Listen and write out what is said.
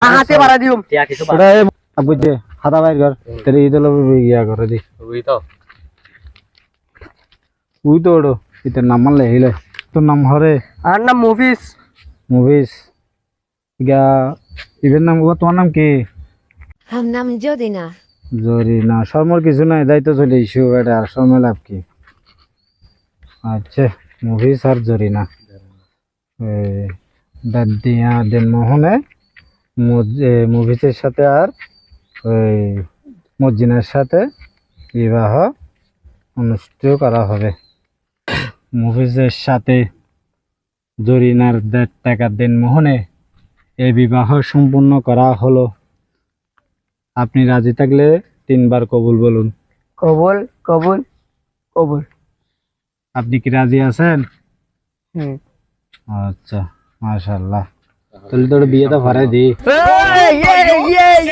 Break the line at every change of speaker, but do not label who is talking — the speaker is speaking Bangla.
হাতে বাড়া দিউম
টিয়া কিছু
ওটা বুঝছে হাতা বাইর কর তেরে ঈদ হলো ইয়া করে দি
ওই তো
উই তো ওড়ো ইতার নাম মানলে হিলে তোর নাম হরে
আর নাম মুভিস
মুভিস ইয়া ইভেন নাম তোমার নাম কি
हम नाम जोदिना
জরি না শর্মর কিছু নাই দায়িত্ব চলে ইস্যু এটা আর শর্মা লাভ কি আচ্ছা মুভিস আর জরি না দাদিয়া দেন মোহনে মুভিসের সাথে আর ওই মজ্জিনার সাথে বিবাহ অনুষ্ঠিত করা হবে মুভিসের সাথে জরিনার 1.5 টাকা দেন মোহনে এই বিবাহ সম্পূর্ণ করা হলো আপনি রাজি থাকলে 3 বার কবুল বলুন
কবুল কবুল কবুল
আপনি কি রাজি আছেন
হুম
আচ্ছা মাশাআল্লাহ তাহলে তো বিয়েটা ভরাই দি
এই